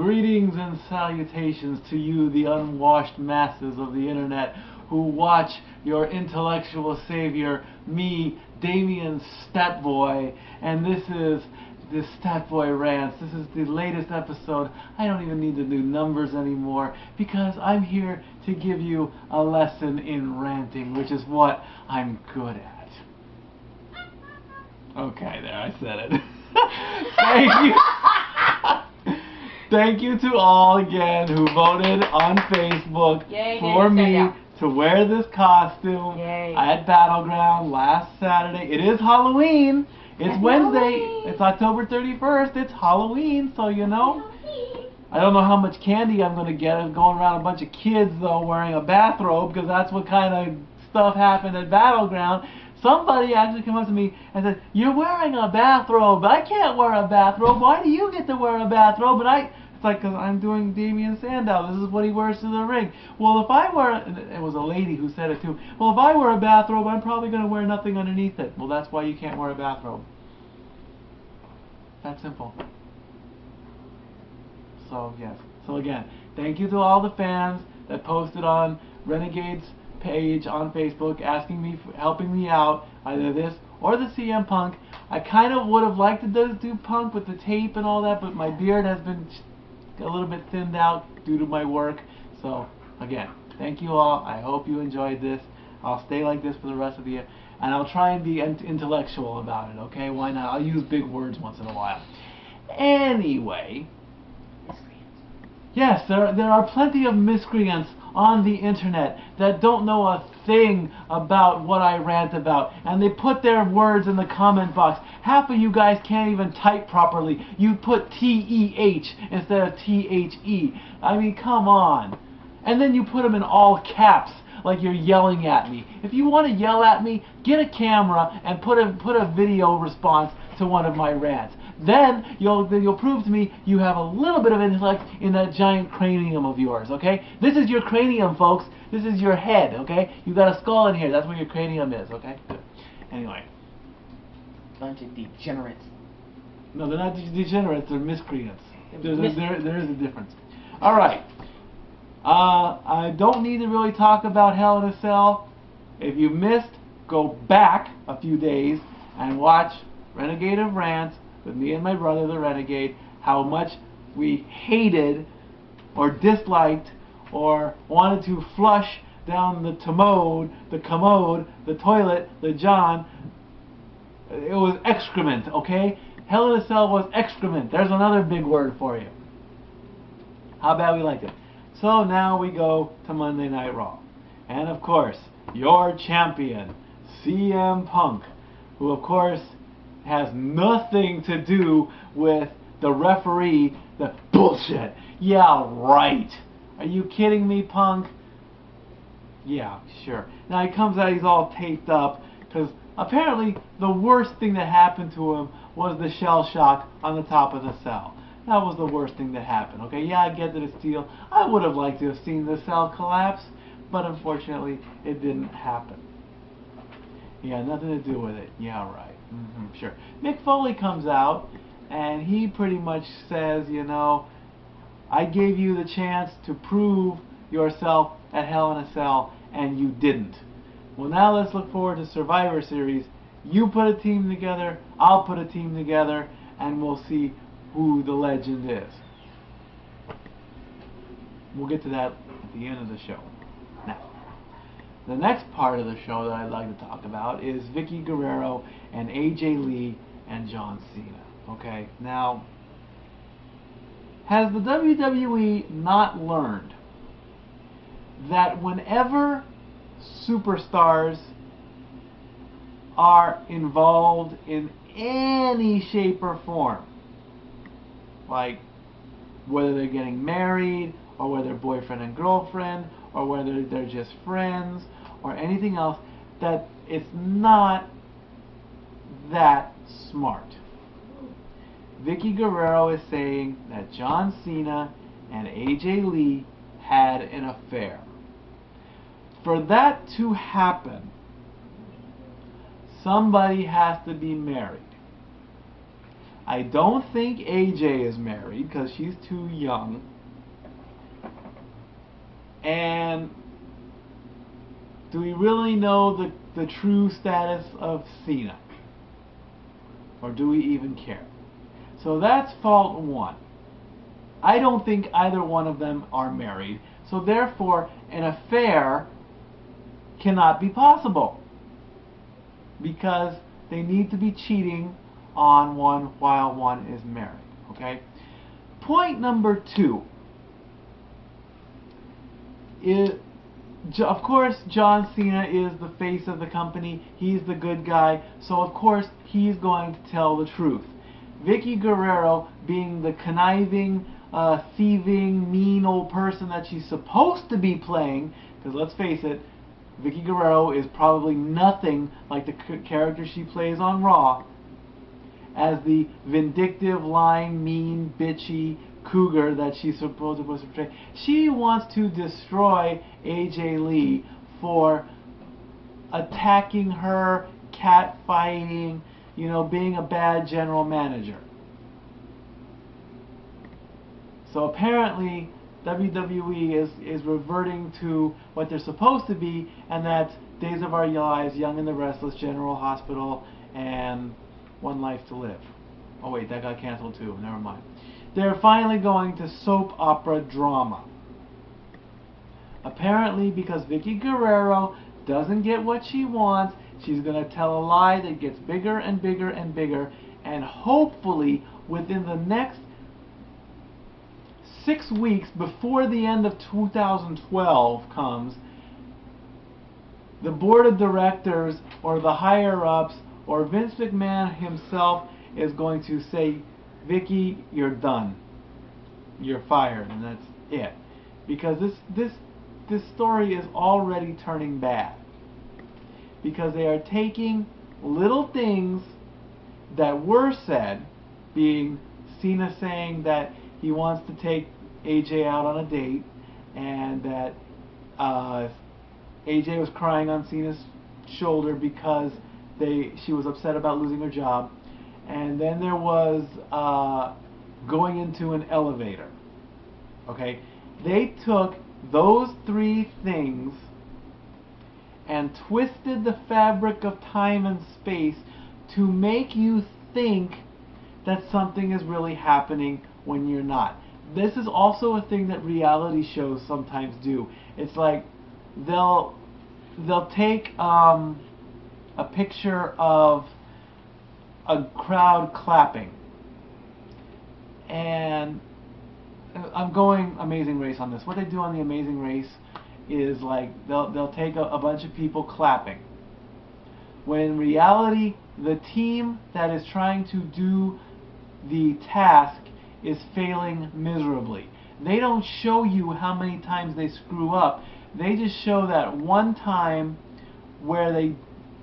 Greetings and salutations to you, the unwashed masses of the internet, who watch your intellectual savior, me, Damien Stat Boy, and this is the Stat Boy Rants. This is the latest episode. I don't even need to do numbers anymore because I'm here to give you a lesson in ranting, which is what I'm good at. Okay, there, I said it. Thank you. Thank you to all again who voted on Facebook for me to wear this costume at Battleground last Saturday. It is Halloween. It's Wednesday. It's October 31st. It's Halloween, so you know. I don't know how much candy I'm going to get. I'm going around a bunch of kids, though, wearing a bathrobe, because that's what kind of stuff happened at Battleground. Somebody actually came up to me and said, "You're wearing a bathrobe. I can't wear a bathrobe. Why do you get to wear a bathrobe?" And it's like, because I'm doing Damien Sandow. This is what he wears to the ring. Well, if I wear, and it was a lady who said it too, well, if I wear a bathrobe, I'm probably going to wear nothing underneath it. Well, that's why you can't wear a bathrobe. That simple. So, yes. So, again, thank you to all the fans that posted on Renegade's page on Facebook asking me, helping me out, either this or the CM Punk. I kind of would have liked to do Punk with the tape and all that, but my beard has been a little bit thinned out due to my work. So, again, thank you all. I hope you enjoyed this. I'll stay like this for the rest of the year, and I'll try and be intellectual about it, okay? Why not? I'll use big words once in a while. Anyway, yes, there are plenty of miscreants on the internet that don't know a thing about what I rant about, and they put their words in the comment box. Half of you guys can't even type properly. You put T-E-H instead of T-H-E. I mean, come on. And then you put them in all caps like you're yelling at me. If you want to yell at me, get a camera and put a video response to one of my rants. Then you'll prove to me you have a little bit of intellect in that giant cranium of yours, okay? This is your cranium, folks. This is your head, okay? You got a skull in here. That's where your cranium is, okay? Good. Anyway. Bunch of degenerates. No, they're not degenerates. They're miscreants. There is a difference. All right. I don't need to really talk about Hell in a Cell. If you missed, go back a few days and watch Renegade of Rants with me and my brother, the Renegade, how much we hated or disliked or wanted to flush down the commode, the toilet, the John. It was excrement, okay? Hell in a Cell was excrement. There's another big word for you. How bad we liked it. So now we go to Monday Night Raw. And of course, your champion, CM Punk, who of course has nothing to do with the referee, the bullshit. Yeah, right. Are you kidding me, Punk? Yeah, sure. Now he comes out, he's all taped up, because apparently the worst thing that happened to him was the shell shock on the top of the cell. That was the worst thing that happened, okay? Yeah, I get that it's steel. I would have liked to have seen the cell collapse, but unfortunately it didn't happen. Yeah, nothing to do with it. Yeah, right. Sure. Mick Foley comes out and he pretty much says, you know, I gave you the chance to prove yourself at Hell in a Cell and you didn't. Well, now let's look forward to Survivor Series. You put a team together, I'll put a team together, and we'll see who the legend is. We'll get to that at the end of the show. Now, the next part of the show that I'd like to talk about is Vickie Guerrero and AJ Lee and John Cena. Okay, now, has the WWE not learned that whenever superstars are involved in any shape or form, like whether they're getting married or whether they're boyfriend and girlfriend or whether they're just friends or anything else, that it's not that smart. Vickie Guerrero is saying that John Cena and AJ Lee had an affair. For that to happen, somebody has to be married. I don't think AJ is married because she's too young. And do we really know the true status of Cena? Or do we even care? So that's fault one. I don't think either one of them are married. So therefore, an affair cannot be possible. Because they need to be cheating on one while one is married. Okay? Point number two is, of course, John Cena is the face of the company. He's the good guy. So of course, he's going to tell the truth. Vickie Guerrero, being the conniving, thieving, mean old person that she's supposed to be playing, because let's face it, Vickie Guerrero is probably nothing like the character she plays on Raw, as the vindictive, lying, mean, bitchy cougar that she's supposed to portray. She wants to destroy AJ Lee for attacking her, catfighting, you know, being a bad general manager. So apparently WWE is reverting to what they're supposed to be, and that's Days of Our Lives, Young and the Restless, General Hospital, and One Life to Live. Oh wait, that got canceled too, never mind. They're finally going to soap opera drama. Apparently because Vickie Guerrero doesn't get what she wants, she's going to tell a lie that gets bigger and bigger and bigger, and hopefully within the next 6 weeks before the end of 2012 comes, the board of directors or the higher-ups or Vince McMahon himself is going to say, Vickie, you're done. You're fired, and that's it. Because this story is already turning bad. Because they are taking little things that were said, being Cena saying that he wants to take AJ out on a date, and that AJ was crying on Cena's shoulder because she was upset about losing her job. And then there was going into an elevator. Okay? They took those three things and twisted the fabric of time and space to make you think that something is really happening when you're not. This is also a thing that reality shows sometimes do. It's like they'll take a picture of a crowd clapping, and I'm going Amazing Race on this. What they do on the Amazing Race is like they'll take a bunch of people clapping, when in reality the team that is trying to do the task is failing miserably. They don't show you how many times they screw up. They just show that one time where they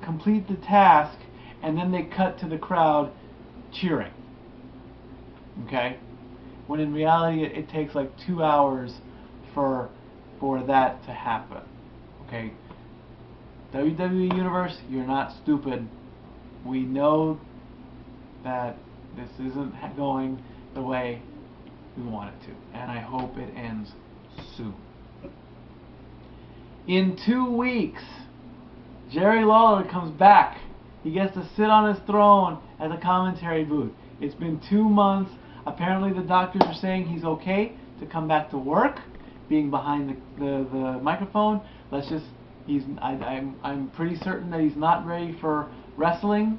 complete the task, and then they cut to the crowd cheering. Okay? When in reality it takes like 2 hours for that to happen. Okay? WWE Universe, you're not stupid. We know that this isn't going the way we want it to, and I hope it ends soon. In 2 weeks, Jerry Lawler comes back. He gets to sit on his throne at the commentary booth. It's been 2 months. Apparently the doctors are saying he's okay to come back to work, being behind the microphone. I'm pretty certain that he's not ready for wrestling.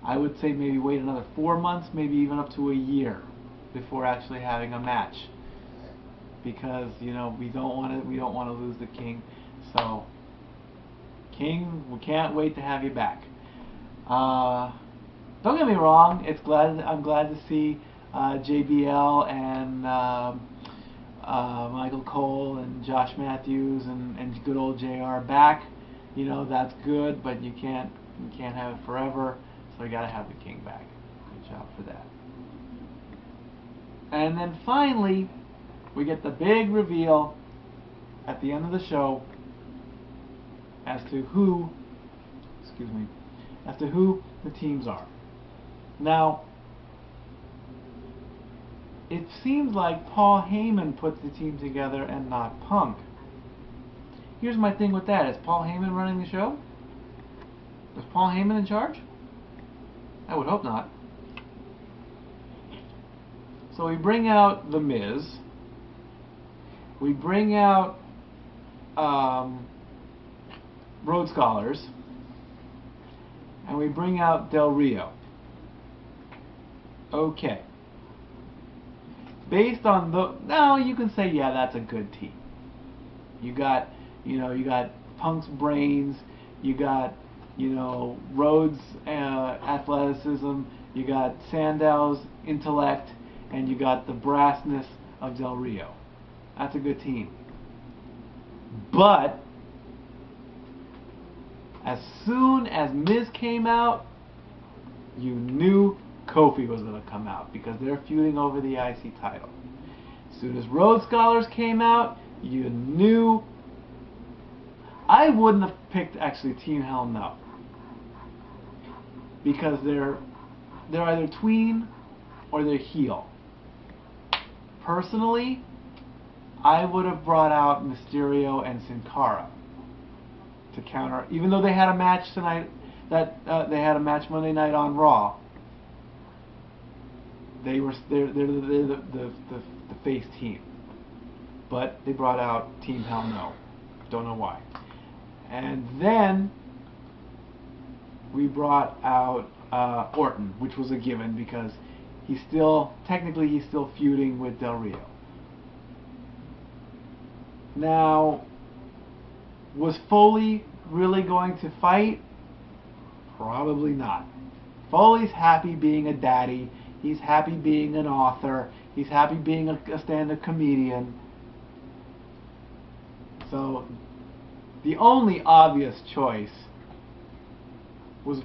I would say maybe wait another 4 months, maybe even up to a year before actually having a match, because you know we don't want to lose the King. So King, we can't wait to have you back. Don't get me wrong, I'm glad to see JBL and Michael Cole and Josh Matthews and good old JR back. You know, that's good, but you can't have it forever. So we gotta have the King back. Good job for that. And then finally, we get the big reveal at the end of the show as to who the teams are. Now, it seems like Paul Heyman put the team together and not Punk. Here's my thing with that. Is Paul Heyman running the show? Is Paul Heyman in charge? I would hope not. So we bring out The Miz. We bring out Rhodes Scholars. And we bring out Del Rio. Okay. Based on now you can say, yeah, that's a good team. You got Punk's brains, you got, Rhodes' athleticism, you got Sandow's intellect, and you got the brassness of Del Rio. That's a good team. But as soon as Miz came out, you knew Kofi was going to come out because they're feuding over the IC title. As soon as Rhodes Scholars came out, you knew. I wouldn't have picked actually Team Hell No, because they're either tween or they're heel. Personally, I would have brought out Mysterio and Sin Cara to counter, even though they had a match tonight. They had a match Monday night on Raw. They're the face team, but they brought out Team Hell No. Don't know why. And then we brought out Orton, which was a given because he's still feuding with Del Rio. Now, was Foley really going to fight? Probably not. Foley's happy being a daddy. He's happy being an author. He's happy being a stand-up comedian. So, the only obvious choice was,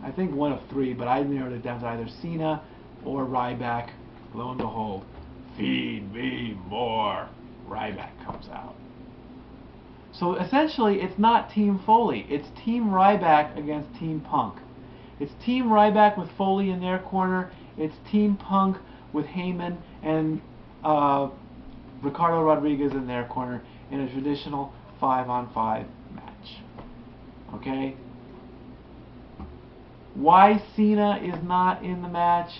I think, one of three, but I narrowed it down to either Cena or Ryback. Lo and behold, feed me more. Ryback comes out. So essentially, it's not Team Foley. It's Team Ryback against Team Punk. It's Team Ryback with Foley in their corner. It's Team Punk with Heyman and Ricardo Rodriguez in their corner in a traditional 5-on-5 match. Okay? Why Cena is not in the match?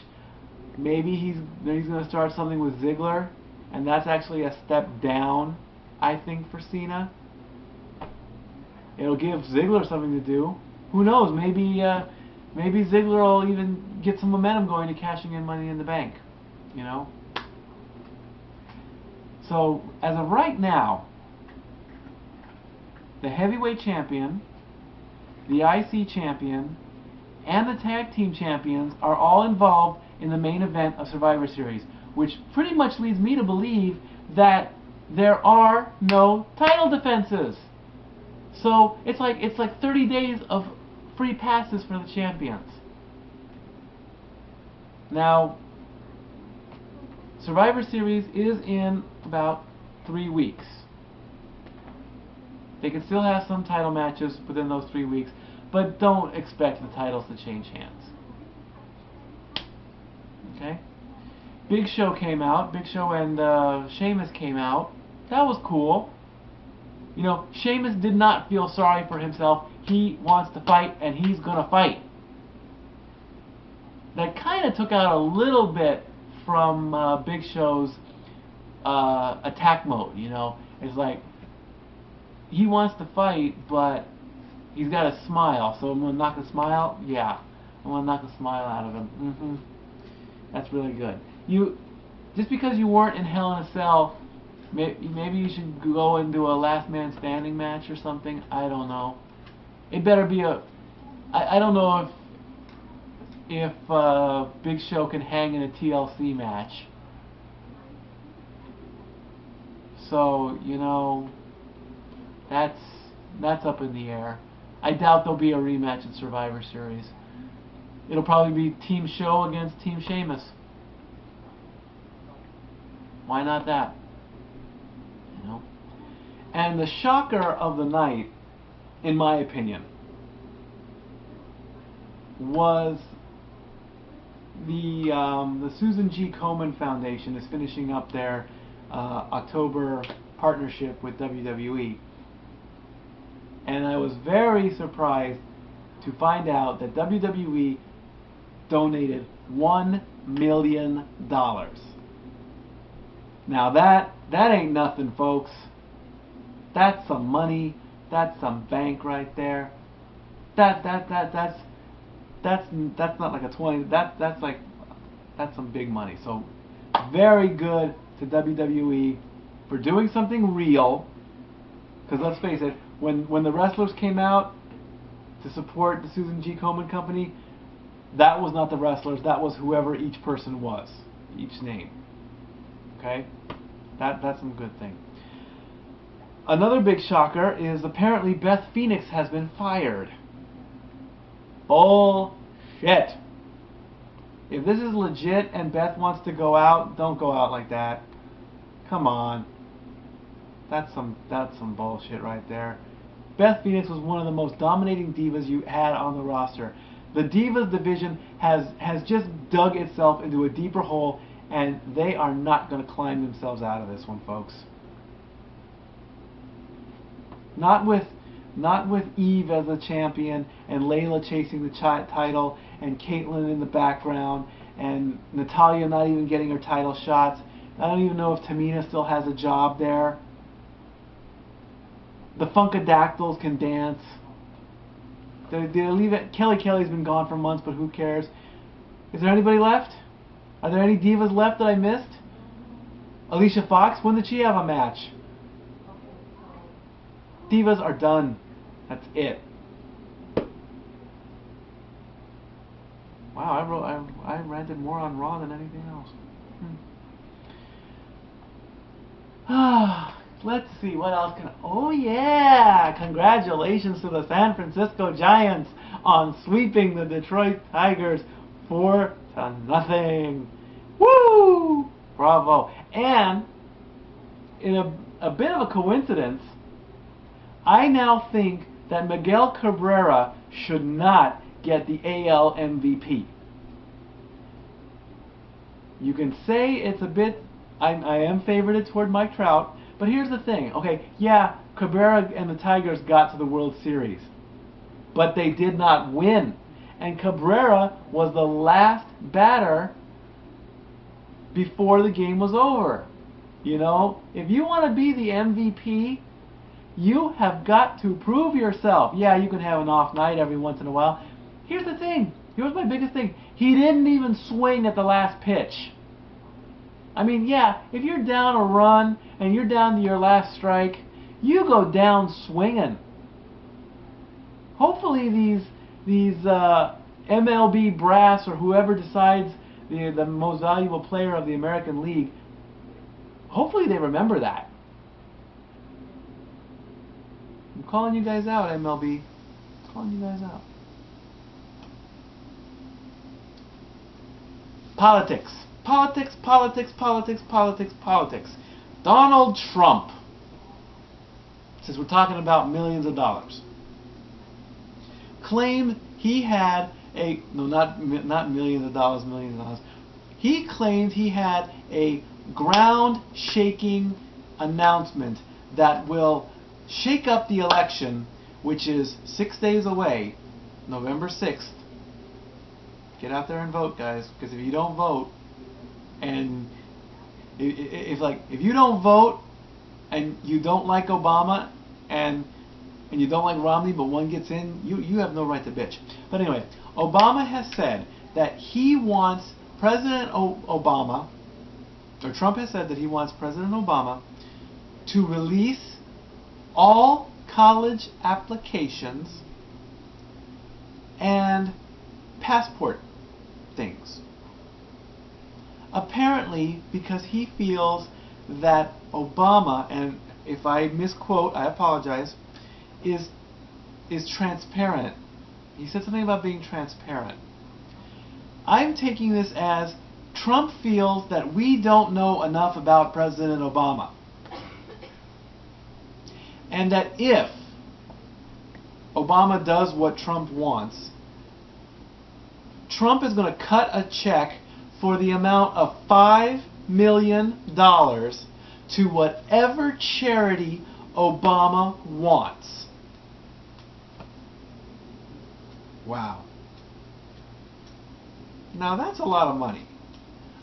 Maybe he's going to start something with Ziggler, and that's actually a step down, I think, for Cena. It'll give Ziggler something to do. Who knows? Maybe Ziggler will even get some momentum going to cashing in Money in the Bank. So, as of right now, the heavyweight champion, the IC champion, and the tag team champions are all involved in the main event of Survivor Series, which pretty much leads me to believe that there are no title defenses. So it's like 30 days of free passes for the champions. Now, Survivor Series is in about 3 weeks. They can still have some title matches within those 3 weeks, but don't expect the titles to change hands. Okay? Big Show came out. Big Show and Sheamus came out. That was cool. Sheamus did not feel sorry for himself. He wants to fight, and he's going to fight. That kind of took out a little bit from Big Show's attack mode, It's like, he wants to fight, but he's got a smile. So I'm going to knock a smile? Yeah. I'm going to knock a smile out of him. That's really good. Just because you weren't in Hell in a Cell, maybe you should go and do a last man standing match or something. I don't know. It better be I don't know if Big Show can hang in a TLC match. So, that's up in the air. I doubt there'll be a rematch in Survivor Series. It'll probably be Team Show against Team Sheamus. Why not that? And the shocker of the night, in my opinion, was the Susan G. Komen Foundation is finishing up their October partnership with WWE, and I was very surprised to find out that WWE donated $1 million. Now that ain't nothing, folks. That's some money. That's some bank right there. That's not like a 20. That's some big money. So very good to WWE for doing something real. Because let's face it, when the wrestlers came out to support the Susan G. Komen Company, that was not the wrestlers. That was whoever each person was, each name. Okay, that's some good thing. Another big shocker is apparently Beth Phoenix has been fired. Bullshit. If this is legit and Beth wants to go out, don't go out like that. Come on. That's some bullshit right there. Beth Phoenix was one of the most dominating divas you had on the roster. The Divas division has just dug itself into a deeper hole, and they are not going to climb themselves out of this one, folks. Not with Eve as the champion, and Layla chasing the title, and Caitlyn in the background, and Natalya not even getting her title shots. I don't even know if Tamina still has a job there. The Funkadactyls can dance. They leave it. Kelly's been gone for months, but who cares? Is there anybody left? Are there any divas left that I missed? Alicia Fox, when did she have a match? Divas are done. That's it. Wow, I ranted more on Raw than anything else. Let's see, what else can oh yeah! Congratulations to the San Francisco Giants on sweeping the Detroit Tigers 4-0. Woo! Bravo. And in a bit of a coincidence, I now think that Miguel Cabrera should not get the AL MVP. You can say it's a bit, I am favorited toward Mike Trout, but here's the thing. Okay, yeah, Cabrera and the Tigers got to the World Series, but they did not win. And Cabrera was the last batter before the game was over. You know, if you want to be the MVP, you have got to prove yourself. Yeah, you can have an off night every once in a while. Here's the thing. Here's my biggest thing. He didn't even swing at the last pitch. I mean, yeah, if you're down a run and you're down to your last strike, you go down swinging. Hopefully these MLB brass or whoever decides the most valuable player of the American League, hopefully they remember that. I'm calling you guys out, MLB. I'm calling you guys out. Politics. Politics, politics, politics, politics, politics. Donald Trump, since we're talking about millions of dollars, claimed he had a, no, not millions of dollars, millions of dollars. He claimed he had a ground-shaking announcement that will shake up the election, which is 6 days away, November 6th. Get out there and vote, guys, because if you don't vote, and if you don't vote and you don't like Obama and you don't like Romney, but one gets in, you have no right to bitch. But anyway, Obama has said that he wants President Obama, or Trump has said that he wants President Obama to release all college applications and passport things. Apparently, because he feels that Obama, and if I misquote, I apologize, is transparent. He said something about being transparent. I'm taking this as Trump feels that we don't know enough about President Obama. And that if Obama does what Trump wants, Trump is going to cut a check for the amount of $5 million to whatever charity Obama wants. Wow. Now that's a lot of money.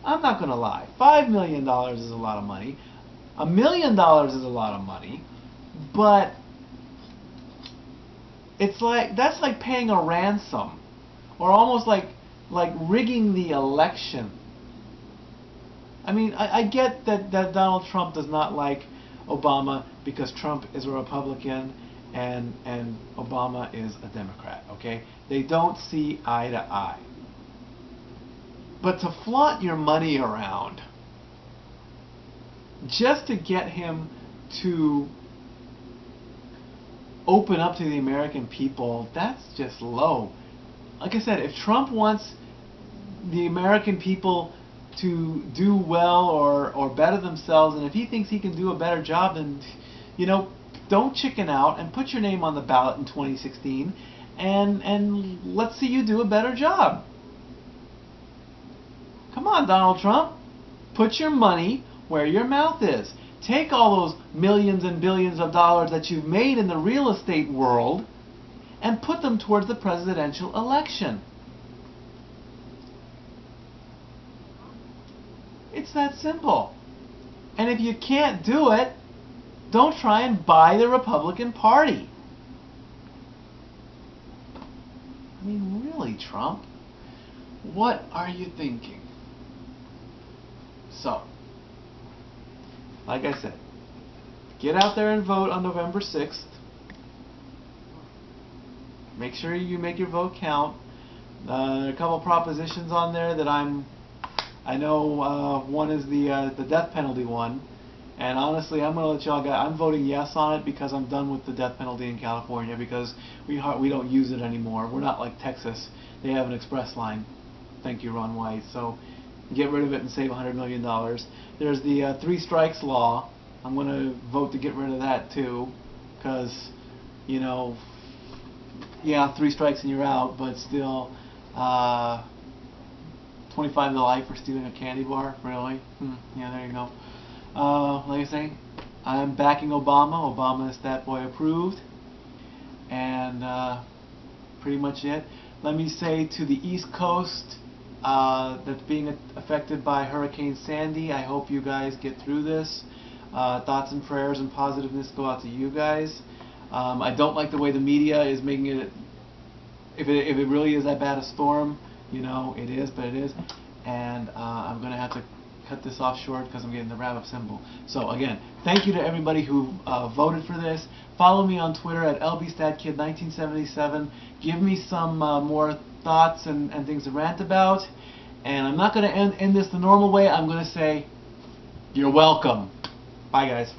I'm not going to lie. $5 million is a lot of money. $1 million is a lot of money. But it's like, that's like paying a ransom. Or almost like rigging the election. I mean, I get that Donald Trump does not like Obama because Trump is a Republican and Obama is a Democrat, okay? They don't see eye to eye. But to flaunt your money around just to get him to open up to the American people, that's just low. Like I said, if Trump wants the American people to do well or better themselves, and if he thinks he can do a better job, then, you know, don't chicken out and put your name on the ballot in 2016 and let's see you do a better job. Come on, Donald Trump. Put your money where your mouth is. Take all those millions and billions of dollars that you've made in the real estate world and put them towards the presidential election. It's that simple. And if you can't do it, don't try and buy the Republican Party. I mean, really, Trump? What are you thinking? So, like I said, get out there and vote on November 6th. Make sure you make your vote count. There are a couple propositions on there that I know one is the death penalty one, and honestly, I'm going to let y'all guys. I'm voting yes on it because I'm done with the death penalty in California because we don't use it anymore. We're not like Texas; they have an express line. Thank you, Ron White. So get rid of it and save $100 million. There's the 3 strikes law. I'm going to vote to get rid of that too, because, you know, yeah, 3 strikes and you're out, but still, 25 to life for stealing a candy bar? Really? Yeah, there you go. Like I say, I'm backing Obama. Obama is Stat Boy approved. And pretty much it. Let me say to the East Coast that's being affected by Hurricane Sandy, I hope you guys get through this. Thoughts and prayers and positiveness go out to you guys. I don't like the way the media is making it. If it really is that bad a storm, you know, it is, but it is. And I'm going to have to cut this off short because I'm getting the wrap-up symbol. So again, thank you to everybody who voted for this. Follow me on Twitter at LBStatKid1977. Give me some more thoughts and things to rant about. And I'm not going to end this the normal way. I'm going to say, you're welcome. Bye, guys.